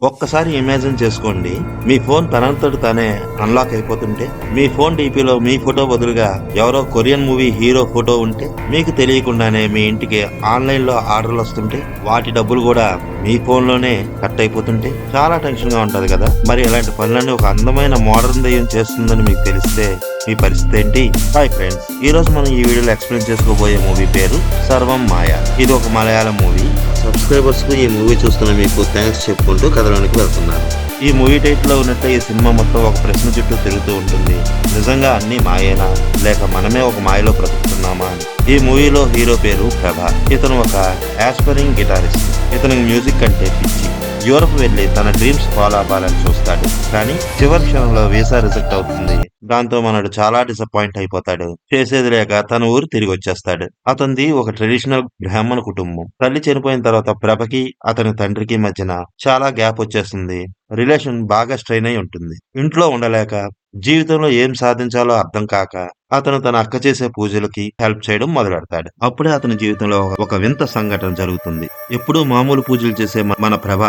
ఒక్కసారి ఇమాజిన్ చేసుకోండి. మీ ఫోన్ తనంతట తానే అన్లాక్ అయిపోతుంటే, మీ ఫోన్ డీపీలో మీ ఫోటో బదులుగా ఎవరో కొరియన్ మూవీ హీరో ఫోటో ఉంటే, మీకు తెలియకుండానే మీ ఇంటికి ఆన్లైన్ లో ఆర్డర్లు వస్తుంటే, వాటి డబ్బులు కూడా మీ ఫోన్ లోనే కట్ అయిపోతుంటే చాలా టెన్షన్ గా ఉంటది కదా. మరి ఇలాంటి పనులన్నీ ఒక అందమైన మోడర్న్ దయ్యం చేస్తుందని మీకు తెలిస్తే మీ పరిస్థితి ఏంటి? హాయ్ ఫ్రెండ్స్, ఈ రోజు మనం ఈ వీడియోలో ఎక్స్ప్లెయిన్ చేసుకోబోయే మూవీ పేరు సర్వం మాయ. ఇది ఒక మలయాళం మూవీ. సబ్స్క్రైబర్స్ కు ఈ మూవీ చూస్తున్న మీకు థ్యాంక్స్ చెప్పుకుంటూ కథలోనికి వెళ్తున్నాను. ఈ మూవీ టైటిల్ లో ఉన్నట్టు ఈ సినిమా మొత్తం ఒక ప్రశ్న చుట్టూ తిరుగుతూ ఉంటుంది. నిజంగా అన్ని మాయేనా, లేక మనమే ఒక మాయలో బ్రతుకుతున్నామా అని. ఈ మూవీలో హీరో పేరు ప్రభ. ఇతను ఒక యాస్పరింగ్ గిటారిస్ట్. ఇతనికి మ్యూజిక్ అంటే పిచ్చి. యూరప్ వెళ్లి తన డ్రీమ్స్ ఫాలో అవ్వాలని చూస్తాడు. కానీ చివరి క్షణంలో వీసా రిజెక్ట్ అవుతుంది. దాంతో మనడు చాలా డిసప్పాయింట్ అయిపోతాడు. చేసేది లేక తన ఊరు తిరిగి వచ్చేస్తాడు. అతనిది ఒక ట్రెడిషనల్ బ్రాహ్మణ కుటుంబం. తల్లి చనిపోయిన తర్వాత ప్రభకి అతని తండ్రికి మధ్యన చాలా గ్యాప్ వచ్చేస్తుంది. రిలేషన్ బాగా స్ట్రెయిన్ అయి ఉంటుంది. ఇంట్లో ఉండలేక, జీవితంలో ఏం సాధించాలో అర్థం కాక అతను తన అక్క చేసే పూజలకి హెల్ప్ చేయడం మొదలెడతాడు. అప్పుడే అతని జీవితంలో ఒక వింత సంఘటన జరుగుతుంది. ఎప్పుడూ మామూలు పూజలు చేసే మన ప్రభ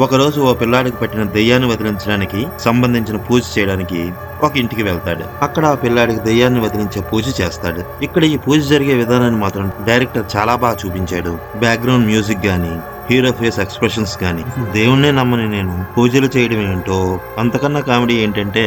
ఒకరోజు ఓ పిల్లాడికి పట్టిన దెయ్యాన్ని వదిలించడానికి సంబంధించిన పూజ చేయడానికి ఒక ఇంటికి వెళ్తాడు. అక్కడ ఆ పిల్లాడికి దెయ్యాన్ని వదిలించే పూజ చేస్తాడు. ఇక్కడ ఈ పూజ జరిగే విధానాన్ని మాత్రం డైరెక్టర్ చాలా బాగా చూపించాడు. బ్యాక్గ్రౌండ్ మ్యూజిక్ గానీ, హీరో ఫేస్ ఎక్స్ప్రెషన్స్ గానీ, దేవుణ్ణే నమ్మని నేను పూజలు చేయడం ఏంటో, అంతకన్నా కామెడీ ఏంటంటే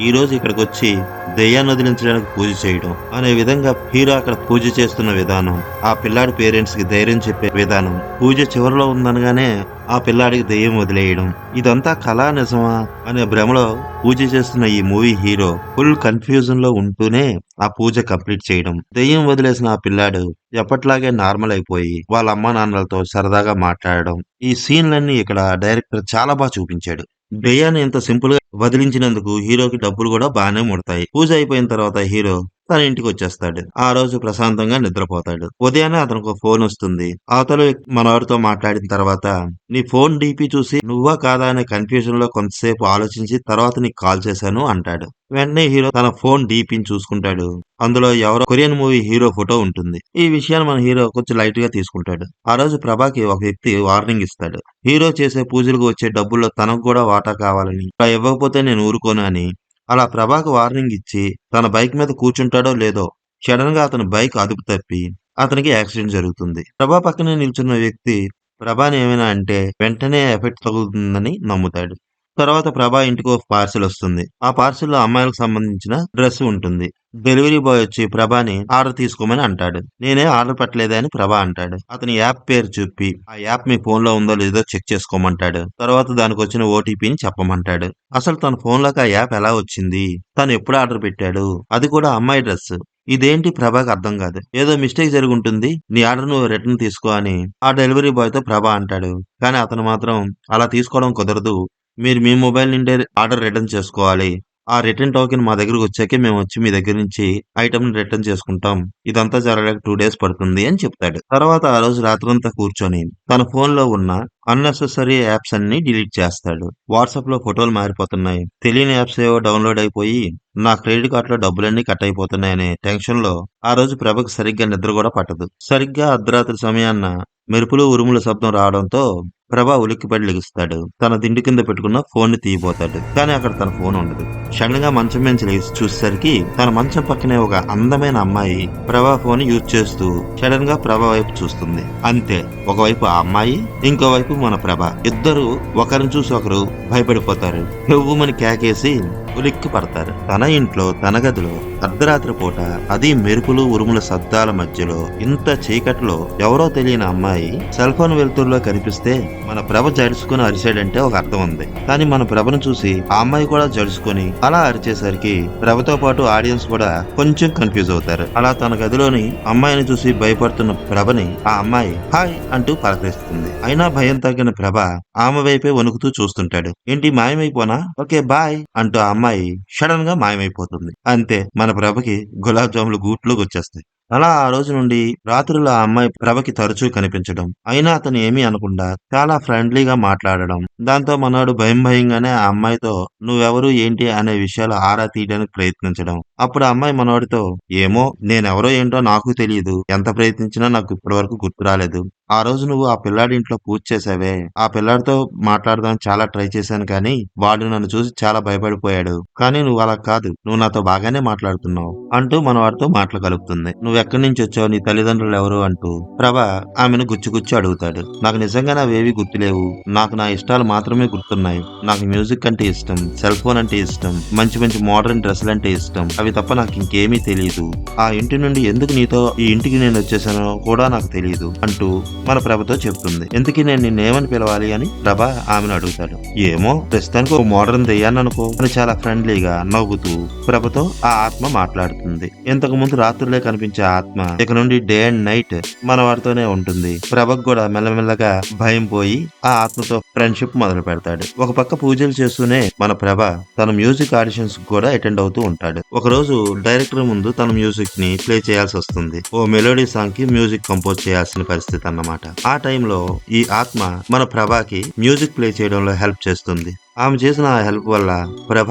ఈ రోజు ఇక్కడికి వచ్చి దెయ్యాన్ని వదిలించడానికి పూజ చేయడం అనే విధంగా హీరో అక్కడ పూజ చేస్తున్న విధానం, ఆ పిల్లాడి పేరెంట్స్ కి ధైర్యం చెప్పే విధానం, పూజ చివరిలో ఉందనగానే ఆ పిల్లాడికి దెయ్యం వదిలేయడం, ఇదంతా కళా నిజమా అనే భ్రమలో పూజ చేస్తున్న ఈ మూవీ హీరో ఫుల్ కన్ఫ్యూజన్ లో ఉంటూనే ఆ పూజ కంప్లీట్ చేయడం. దెయ్యం వదిలేసిన ఆ పిల్లాడు ఎప్పట్లాగే నార్మల్ అయిపోయి వాళ్ళ అమ్మా నాన్నలతో సరదాగా మాట్లాడడం, ఈ సీన్లన్నీ ఇక్కడ డైరెక్టర్ చాలా బాగా చూపించాడు. దెయ్యాన్ని ఇంత సింపుల్ గా వదిలించినందుకు హీరోకి డబ్బులు కూడా బాగానే ముడతాయి. పూజ అయిపోయిన తర్వాత హీరో తన ఇంటికి వచ్చేస్తాడు. ఆ రోజు ప్రశాంతంగా నిద్రపోతాడు. ఉదయాన్నే అతనికి ఫోన్ వస్తుంది. అవతల మనవాడితో మాట్లాడిన తర్వాత నీ ఫోన్ డీపీ చూసి నువ్వా కాదా అనే కన్ఫ్యూజన్ లో కొంతసేపు ఆలోచించి తర్వాత నీకు కాల్ చేశాను అంటాడు. వెంటనే హీరో తన ఫోన్ డీపీని చూసుకుంటాడు. అందులో ఎవరో కొరియన్ మూవీ హీరో ఫోటో ఉంటుంది. ఈ విషయాన్ని మన హీరో కొంచెం లైట్ గా తీసుకుంటాడు. ఆ రోజు ప్రభాకి ఒక వ్యక్తి వార్నింగ్ ఇస్తాడు. హీరో చేసే పూజలకు వచ్చే డబ్బుల్లో తనకు కూడా వాటా కావాలని, అలా ఇవ్వకపోతే నేను ఊరుకోను అని. అలా ప్రభాకు వార్నింగ్ ఇచ్చి తన బైక్ మీద కూర్చుంటాడో లేదో సడన్ గా అతని బైక్ అదుపు తప్పి అతనికి యాక్సిడెంట్ జరుగుతుంది. ప్రభా పక్కనే నిల్చున్న వ్యక్తి ప్రభాని ఏమైనా అంటే వెంటనే ఎఫెక్ట్ తగులుతుందని నమ్ముతాడు. తర్వాత ప్రభా ఇంటికి ఒక పార్సిల్ వస్తుంది. ఆ పార్సిల్ లో అమ్మాయిలకు సంబంధించిన డ్రెస్ ఉంటుంది. డెలివరీ బాయ్ వచ్చి ప్రభాని ఆర్డర్ తీసుకోమని అంటాడు. నేనే ఆర్డర్ పెట్టలేదే అని ప్రభా అంటాడు. అతని యాప్ పేరు చెప్పి ఆ యాప్ మీ ఫోన్ లో ఉందో లేదో చెక్ చేసుకోమంటాడు. తర్వాత దానికి వచ్చిన ఓటీపీని చెప్పమంటాడు. అసలు తన ఫోన్ లోకి ఆ యాప్ ఎలా వచ్చింది, తను ఎప్పుడు ఆర్డర్ పెట్టాడు, అది కూడా అమ్మాయి డ్రెస్, ఇదేంటి ప్రభాకి అర్థం కాదు. ఏదో మిస్టేక్ జరిగి ఉంటుంది, నీ ఆర్డర్ నువ్వు రిటర్న్ తీసుకో అని ఆ డెలివరీ బాయ్ తో ప్రభా అంటాడు. కానీ అతను మాత్రం అలా తీసుకోవడం కుదరదు, మీరు మీ మొబైల్ నుండే ఆర్డర్ రిటర్న్ చేసుకోవాలి. ఆ రిటర్న్ టోకెన్ మా దగ్గరకు వచ్చాకే మేము వచ్చి మీ దగ్గర నుంచి ఐటమ్ ని రిటర్న్ చేసుకుంటాం. ఇదంతా జరగడానికి 2 days పడుతుంది అని చెప్తాడు. తర్వాత ఆ రోజు రాత్రంతా కూర్చొని తన ఫోన్ లో ఉన్న అన్నెసెసరీ యాప్స్ అన్ని డిలీట్ చేస్తాడు. వాట్సాప్ లో ఫోటోలు మారిపోతున్నాయి, తెలియని యాప్స్ ఏవో డౌన్లోడ్ అయిపోయి నా క్రెడిట్ కార్డ్ లో డబ్బులన్నీ కట్ అయిపోతున్నాయనే టెన్షన్ లో ఆ రోజు ప్రభకు సరిగ్గా నిద్ర కూడా పట్టదు. సరిగ్గా అర్ధరాత్రి సమయాన్న మెరుపులు ఉరుముల శబ్దం రావడంతో ప్రభా ఉలిక్కిపడి లెగుస్తాడు. తన దిండు కింద పెట్టుకున్న ఫోన్ ని తీయబోతాడు. కానీ అక్కడ తన ఫోన్ ఉండదు. సడన్ గా మంచం నుంచి లేచి చూసేసరికి తన మంచం పక్కనే ఒక అందమైన అమ్మాయి ప్రభా ఫోన్ యూజ్ చేస్తూ సడన్ గా ప్రభా వైపు చూస్తుంది. అంతే, ఒకవైపు ఆ అమ్మాయి, ఇంకోవైపు మన ప్రభ. ఇద్దరు ఒకరిని చూసి ఒకరు భయపడిపోతారు. హెవ్వుమని కేకేసి ఉలిక్కి పడతారు. తన ఇంట్లో తన గదిలో అర్ధరాత్రి పూట, అది మెరుపులు ఉరుముల శబ్దాల మధ్యలో, ఇంత చీకట్లో ఎవరో తెలియని అమ్మాయి సెల్ ఫోన్ వెలుతురులో కనిపిస్తే మన ప్రభ జడుచుకుని అరిచాడంటే ఒక అర్థం ఉంది. కానీ మన ప్రభను చూసి ఆ అమ్మాయి కూడా జడుచుకుని అలా అరిచేసరికి ప్రభతో పాటు ఆడియన్స్ కూడా కొంచెం కన్ఫ్యూజ్ అవుతారు. అలా తన గదిలోని అమ్మాయిని చూసి భయపడుతున్న ప్రభని ఆ అమ్మాయి హాయ్ అంటూ పలకరిస్తుంది. అయినా భయం తగ్గిన ప్రభ ఆమె వైపే వణుకుతూ చూస్తుంటాడు. ఏంటి మాయమైపోనా, ఓకే బాయ్ అంటూ ఆ అమ్మాయి సడన్ గా మాయమైపోతుంది. అంతే, మన ప్రభకి గులాబ్ జాములు గూట్లోకి వచ్చేస్తాయి. అలా ఆ రోజు నుండి రాత్రులు ఆ అమ్మాయి ప్రభకి తరచూ కనిపించడం, అయినా అతను ఏమీ అనకుండా చాలా ఫ్రెండ్లీగా మాట్లాడడం, దాంతో మనోడు భయం భయంగానే ఆ అమ్మాయితో నువ్వెవరు ఏంటి అనే విషయాలు ఆరా తీయడానికి ప్రయత్నించడం. అప్పుడు ఆ అమ్మాయి మనోడితో ఏమో నేనెవరో ఏంటో నాకు తెలియదు, ఎంత ప్రయత్నించినా నాకు ఇప్పటి వరకు గుర్తు రాలేదు, ఆ రోజు నువ్వు ఆ పిల్లాడి ఇంట్లో పూజ చేసావే, ఆ పిల్లాడితో మాట్లాడదామని చాలా ట్రై చేశాను కానీ వాడు నన్ను చూసి చాలా భయపడిపోయాడు. కానీ నువ్వు అలా కాదు. నువ్వు నాతో బాగానే మాట్లాడుతున్నావు అంటూ మనవాడితో మాటలు కలుపుతుంది. నువ్వెక్కడి నుంచి వచ్చావు, నీ తల్లిదండ్రులు ఎవరు అంటూ ప్రభ ఆమెను గుచ్చి అడుగుతాడు. నాకు నిజంగానే అవేవి గుర్తులేవు. నాకు నా ఇష్టాలు మాత్రమే గుర్తున్నాయి. నాకు మ్యూజిక్ అంటే ఇష్టం, సెల్ ఫోన్ అంటే ఇష్టం, మంచి మంచి మోడర్న్ డ్రెస్సులు అంటే ఇష్టం. అవి తప్ప నాకు ఇంకేమీ తెలియదు. ఆ ఇంటి నుండి ఎందుకు నీతో ఈ ఇంటికి నేను వచ్చేసానో కూడా నాకు తెలియదు అంటూ మన ప్రభతో చెప్తుంది. ఎందుకు నేను నిన్నేమని పిలవాలి అని ప్రభ ఆమెను అడుగుతాడు. ఏమో ప్రస్తుతానికి ఒక మోడర్న్ దెయ్యాన్ననుకో అని చాలా ఫ్రెండ్లీగా నవ్వుతూ ప్రభతో ఆ ఆత్మ మాట్లాడుతుంది. ఇంతకు ముందు రాత్రులే కనిపించే ఆత్మ ఇక నుండి డే అండ్ నైట్ మన వాడితోనే ఉంటుంది. ప్రభకు కూడా మెల్లమెల్లగా భయం పోయి ఆ ఆత్మతో ఫ్రెండ్షిప్ మొదలు పెడతాడు. ఒక పక్క పూజలు చేస్తూనే మన ప్రభ తన మ్యూజిక్ ఆడిషన్స్ కూడా అటెండ్ అవుతూ ఉంటాడు. ఒక రోజు డైరెక్టర్ ముందు తన మ్యూజిక్ ని ప్లే చేయాల్సి వస్తుంది. ఓ మెలోడీ సాంగ్ కి మ్యూజిక్ కంపోజ్ చేయాల్సిన పరిస్థితి అన్నమాట. ఆ టైంలో ఈ ఆత్మ మన ప్రభాకి మ్యూజిక్ ప్లే చేయడంలో హెల్ప్ చేస్తుంది. ఆమె చేసిన ఆ హెల్ప్ వల్ల ప్రభ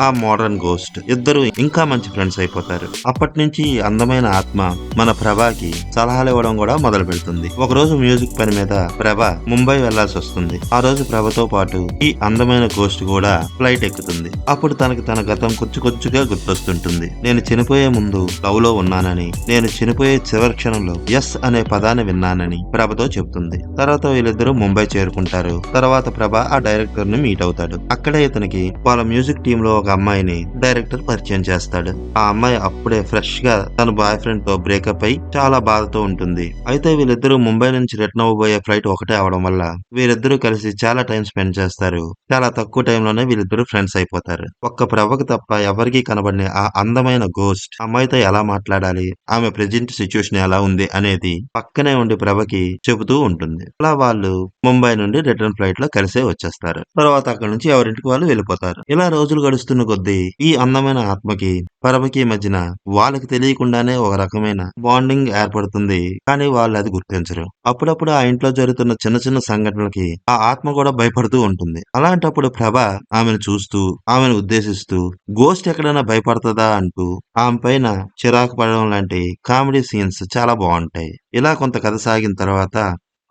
ఆ మోడర్న్ గోస్ట్ ఇద్దరు ఇంకా మంచి ఫ్రెండ్స్ అయిపోతారు. అప్పటి నుంచి అందమైన ఆత్మ మన ప్రభాకి సలహాలు ఇవ్వడం కూడా మొదలు పెడుతుంది. ఒక రోజు మ్యూజిక్ పని మీద ప్రభ ముంబై వెళ్లాల్సి వస్తుంది. ఆ రోజు ప్రభతో పాటు ఈ అందమైన గోస్ట్ కూడా ఫ్లైట్ ఎక్కుతుంది. అప్పుడు తనకి తన గతం కొద్దిగా గుర్తొస్తుంటుంది. నేను చనిపోయే ముందు లవ్ లో ఉన్నానని, నేను చనిపోయే చివరి క్షణంలో ఎస్ అనే పదాన్ని విన్నానని ప్రభతో చెప్తుంది. తర్వాత వీళ్ళిద్దరూ ముంబై చేరుకుంటారు. తర్వాత ప్రభ ఆ డైరెక్టర్ ని మీట్ అవుతాడు. అక్కడే ఇతనికి వాళ్ళ మ్యూజిక్ టీమ్ లో ఒక అమ్మాయిని డైరెక్టర్ పరిచయం చేస్తాడు. ఆ అమ్మాయి అప్పుడే ఫ్రెష్ గా తన బాయ్ ఫ్రెండ్ తో బ్రేకప్ అయి చాలా బాధతో ఉంటుంది. అయితే వీళ్ళిద్దరూ ముంబై నుంచి రిటర్న్ అవ్వబోయే ఫ్లైట్ ఒకటే అవడం వల్ల వీరిద్దరూ కలిసి చాలా టైం స్పెండ్ చేస్తారు. చాలా తక్కువ టైంలోనే వీళ్ళిద్దరూ ఫ్రెండ్స్ అయిపోతారు. ఒక్క ప్రభకు తప్ప ఎవరికీ కనబడిన ఆ అందమైన గోస్ట్ అమ్మాయితో ఎలా మాట్లాడాలి, ఆమె ప్రెజెంట్ సిచ్యువేషన్ ఎలా ఉంది అనేది పక్కనే ఉండి ప్రభకి చెబుతూ ఉంటుంది. అలా వాళ్ళు ముంబై నుండి రిటర్న్ ఫ్లైట్ లో కలిసే వచ్చేస్తారు. తర్వాత అక్కడ నుంచి ఎవరింటికి వాళ్ళు వెళ్ళిపోతారు. ఇలా రోజులు గడుస్తున్న కొద్దీ ఈ అందమైన ఆత్మకి ప్రభకి మధ్యన వాళ్ళకి తెలియకుండానే ఒక రకమైన బాండింగ్ ఏర్పడుతుంది. కానీ వాళ్ళు అది గుర్తించరు. అప్పుడప్పుడు ఆ ఇంట్లో జరుగుతున్న చిన్న చిన్న సంఘటనలకి ఆ ఆత్మ కూడా భయపడుతూ ఉంటుంది. అలాంటప్పుడు ప్రభ ఆమెను చూస్తూ ఆమెను ఉద్దేశిస్తూ గోస్ట్ ఎక్కడైనా భయపడుతుందా అంటూ ఆమె పైన చిరాకు పడడం లాంటి కామెడీ సీన్స్ చాలా బాగుంటాయి. ఇలా కొంత కథ సాగిన తర్వాత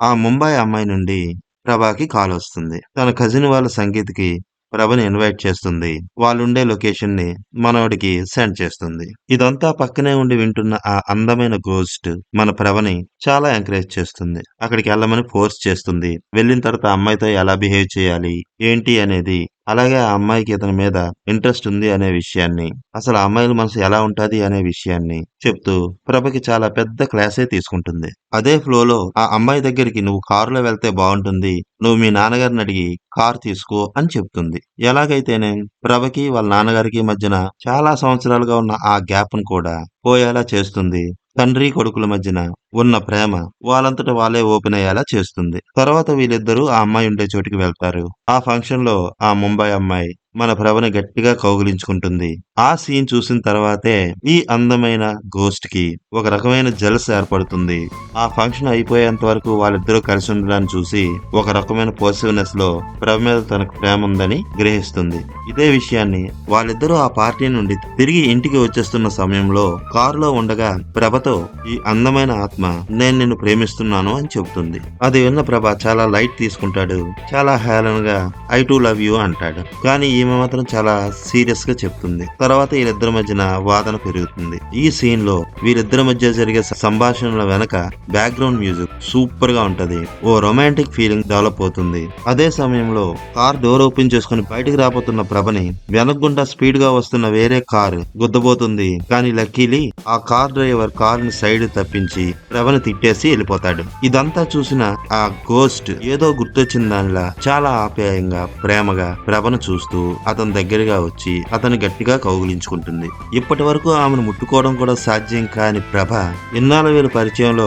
ఆ ముంబై అమ్మాయి నుండి ప్రభాకి కాల్ వస్తుంది. తన కజిన్ వాళ్ళ సంగీత్కి ప్రభని ఇన్వైట్ చేస్తుంది. వాళ్ళుండే లొకేషన్ ని మనోడికి సెండ్ చేస్తుంది. ఇదంతా పక్కనే ఉండి వింటున్న ఆ అందమైన గోస్ట్ మన ప్రభని చాలా ఎంకరేజ్ చేస్తుంది. అక్కడికి వెళ్ళమని ఫోర్స్ చేస్తుంది. వెళ్ళిన తర్వాత అమ్మాయితో ఎలా బిహేవ్ చేయాలి ఏంటి అనేది, అలాగే ఆ అమ్మాయికి ఇతని మీద ఇంట్రెస్ట్ ఉంది అనే విషయాన్ని, అసలు ఆ అమ్మాయిల మనసు ఎలా ఉంటది అనే విషయాన్ని చెప్తూ ప్రభకి చాలా పెద్ద క్లాసే తీసుకుంటుంది. అదే ఫ్లోలో ఆ అమ్మాయి దగ్గరికి నువ్వు కారులో వెళ్తే బాగుంటుంది, నువ్వు మీ నాన్నగారిని అడిగి కార్ తీసుకో అని చెప్తుంది. ఎలాగైతేనే ప్రభకి వాళ్ళ నాన్నగారికి మధ్యన చాలా సంవత్సరాలుగా ఉన్న ఆ గ్యాప్ ను కూడా పోయేలా చేస్తుంది. తండ్రి కొడుకుల మధ్యన ఉన్న ప్రేమ వాళ్ళంతట వాళ్ళే ఓపెన్ అయ్యేలా చేస్తుంది. తర్వాత వీళ్ళిద్దరూ ఆ అమ్మాయి ఉండే చోటికి వెళ్తారు. ఆ ఫంక్షన్ లో ఆ ముంబై అమ్మాయి మన ప్రభని గట్టిగా కౌగిలించుకుంటుంది. ఆ సీన్ చూసిన తర్వాతే ఈ అందమైన గోస్ట్ కి ఒక రకమైన జలస్ ఏర్పడుతుంది. ఆ ఫంక్షన్ అయిపోయేంత వరకు వాళ్ళిద్దరూ కలిసి ఉండడాన్ని చూసి ఒక రకమైన పోసివ్నెస్ లో ప్రభ మీద తనకు ప్రేమ ఉందని గ్రహిస్తుంది. ఇదే విషయాన్ని వాళ్ళిద్దరూ ఆ పార్టీ నుండి తిరిగి ఇంటికి వచ్చేస్తున్న సమయంలో కారులో ఉండగా ప్రభతో ఈ అందమైన ఆత్మ నేను నిన్ను ప్రేమిస్తున్నాను అని చెబుతుంది. అది విన్న ప్రభ చాలా లైట్ తీసుకుంటాడు. చాలా హేళనగా ఐ టు లవ్ యూ అంటాడు. కానీ ఈమె మాత్రం చాలా సీరియస్ గా చెప్తుంది. తర్వాత వీళ్ళిద్దరి మధ్యన వాదన పెరుగుతుంది. ఈ సీన్ లో వీరిద్దరి మధ్య జరిగే సంభాషణల వెనక బ్యాక్గ్రౌండ్ మ్యూజిక్ సూపర్ గా ఉంటది. ఓ రొమాంటిక్ ఫీలింగ్ డెవలప్ అవుతుంది. అదే సమయంలో కార్ డోర్ ఓపెన్ చేసుకుని బయటికి రాబోతున్న ప్రభని వెనక్గుండా స్పీడ్ గా వస్తున్న వేరే కార్ గుద్దబోతుంది. కానీ లక్కీలీ ఆ కార్ డ్రైవర్ కార్ ని సైడ్ తప్పించి ప్రభని తిట్టేసి వెళ్ళిపోతాడు. ఇదంతా చూసిన ఆ గోస్ట్ ఏదో గుర్తొచ్చిన దానిలా చాలా ఆప్యాయంగా ప్రేమగా ప్రభను చూస్తూ అతని దగ్గరగా వచ్చి అతని గట్టిగా కౌగిలించుకుంటుంది. ఇప్పటి వరకు ఆమెను ముట్టుకోవడం కూడా సాధ్యం కాని ప్రభ ఇన్నాళ్ళ వీళ్ళ పరిచయంలో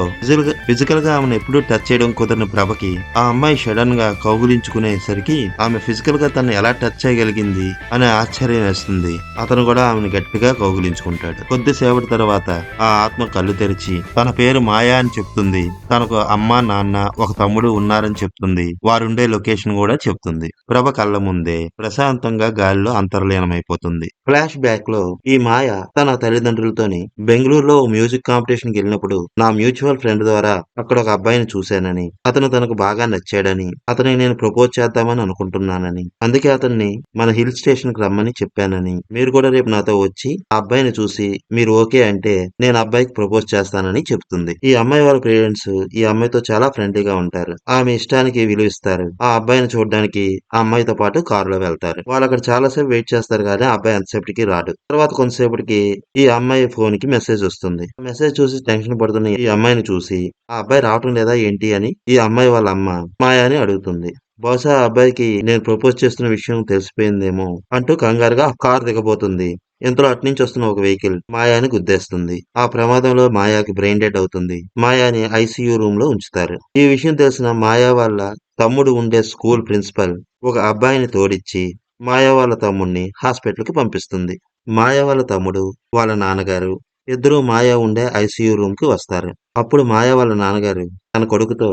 ఫిజికల్ గా ఆమెను ఎప్పుడూ టచ్ చేయడం కుదరని ప్రభకి ఆ అమ్మాయి సడన్ గా కౌగిలించుకునేసరికి ఆమె ఫిజికల్ గా తను ఎలా టచ్ చేయగలిగింది అనే ఆశ్చర్యం వేస్తుంది. అతను కూడా ఆమెను గట్టిగా కౌగిలించుకుంటాడు. కొద్దిసేపటి తర్వాత ఆ ఆత్మ కళ్ళు తెరిచి తన పేరు మాయా అని చెప్తుంది. తనకు అమ్మ నాన్న ఒక తమ్ముడు ఉన్నారని చెప్తుంది. వారుండే లొకేషన్ కూడా చెప్తుంది. ప్రభ కళ్ళ ముందే ప్రశాంతంగా దూరంగా గాలిలో అంతర్లీనమైపోతుంది. ఫ్లాష్ బ్యాక్ లో ఈ మాయ తన తల్లిదండ్రులతోని బెంగళూరులో మ్యూజిక్ కాంపిటీషన్ కి వెళ్ళినప్పుడు నా మ్యూచువల్ ఫ్రెండ్ ద్వారా అక్కడ ఒక అబ్బాయిని చూశానని, అతను తనకు బాగా నచ్చాడని, అతనికి నేను ప్రపోజ్ చేద్దామని అనుకుంటున్నానని, అందుకే అతన్ని మన హిల్ స్టేషన్ కి రమ్మని చెప్పానని, మీరు కూడా రేపు నాతో వచ్చి ఆ అబ్బాయిని చూసి మీరు ఓకే అంటే నేను అబ్బాయికి ప్రపోజ్ చేస్తానని చెప్తుంది. ఈ అమ్మాయి వాళ్ళ పేరెంట్స్ ఈ అమ్మాయితో చాలా ఫ్రెండ్లీగా ఉంటారు. ఆమె ఇష్టానికి విలువిస్తారు. ఆ అబ్బాయిని చూడడానికి ఆ అమ్మాయితో పాటు కారులో వెళ్తారు. వాళ్ళు అక్కడ చాలాసేపు వెయిట్ చేస్తారు కానీ ఆ అబ్బాయి అంతసేపటికి రాడు. తర్వాత కొంతసేపటికి ఈ అమ్మాయి ఫోన్ కి మెసేజ్ వస్తుంది. మెసేజ్ చూసి టెన్షన్ పడుతున్న ఈ అమ్మాయిని చూసి ఆ అబ్బాయి రావటం లేదా ఏంటి అని ఈ అమ్మాయి వాళ్ళ అమ్మ మాయాని అడుగుతుంది. బహుశా ఆ అబ్బాయికి నేను ప్రపోజ్ చేస్తున్న విషయం తెలిసిపోయిందేమో అంటూ కంగారుగా కారు దిగబోతుంది. ఇంతలో అట్నుంచి వస్తున్న ఒక వెహికల్ మాయాని గుద్దేస్తుంది. ఆ ప్రమాదంలో మాయాకి బ్రెయిన్ డెడ్ అవుతుంది. మాయాని ఐసీయూ రూమ్ లో ఉంచుతారు. ఈ విషయం తెలిసిన మాయా వాళ్ళ తమ్ముడు ఉండే స్కూల్ ప్రిన్సిపల్ ఒక అబ్బాయిని తోడిచ్చి మాయా వాళ్ళ తమ్ముడిని హాస్పిటల్ కి పంపిస్తుంది. మాయా వాళ్ళ తమ్ముడు, వాళ్ళ నాన్నగారు ఇద్దరూ మాయా ఉండే ఐసీయూ రూమ్ కి వస్తారు. అప్పుడు మాయా వాళ్ళ నాన్నగారు తన కొడుకుతో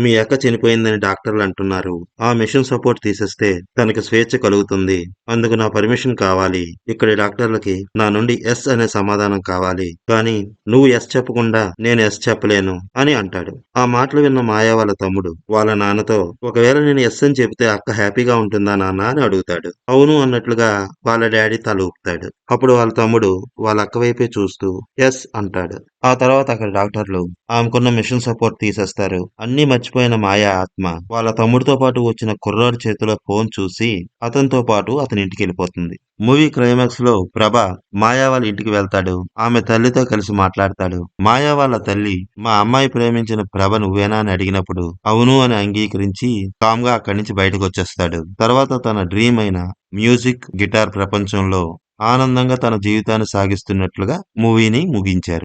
మీ అక్క చనిపోయిందని డాక్టర్లు అంటున్నారు. ఆ మిషన్ సపోర్ట్ తీసేస్తే తనకి స్వేచ్ఛ కలుగుతుంది. అందుకు నా పర్మిషన్ కావాలి. ఇక్కడి డాక్టర్లకి నా నుండి ఎస్ అనే సమాధానం కావాలి. కానీ నువ్వు ఎస్ చెప్పకుండా నేను ఎస్ చెప్పలేను అని అంటాడు. ఆ మాటలు విన్న మాయా వాళ్ళ తమ్ముడు వాళ్ళ నాన్నతో ఒకవేళ నేను ఎస్ అని చెబితే అక్క హ్యాపీగా ఉంటుందా నాన్న అని అడుగుతాడు. అవును అన్నట్లుగా వాళ్ళ డాడీ తల ఊపుతాడు. అప్పుడు వాళ్ళ తమ్ముడు వాళ్ళ అక్క వైపే చూస్తూ ఎస్ అంటాడు. ఆ తర్వాత అక్కడ డాక్టర్లు ఆమెకున్న మిషన్ సపోర్ట్ తీసేస్తారు. అన్నీ మర్చిపోయిన మాయా ఆత్మ వాళ్ళ తమ్ముడితో పాటు వచ్చిన కుర్రాడి చేతిలో ఫోన్ చూసి అతనితో పాటు అతని ఇంటికి వెళ్ళిపోతుంది. మూవీ క్లైమాక్స్ లో ప్రభ మాయా వాళ్ళ ఇంటికి వెళ్తాడు. ఆమె తల్లితో కలిసి మాట్లాడతాడు. మాయా వాళ్ళ తల్లి మా అమ్మాయి ప్రేమించిన ప్రభ నువ్వేనా అని అడిగినప్పుడు అవును అని అంగీకరించి కామ్ గా అక్కడి నుంచి బయటకు వచ్చేస్తాడు. తర్వాత తన డ్రీమ్ అయిన మ్యూజిక్ గిటార్ ప్రపంచంలో ఆనందంగా తన జీవితాన్ని సాగిస్తున్నట్లుగా మూవీని ముగించారు.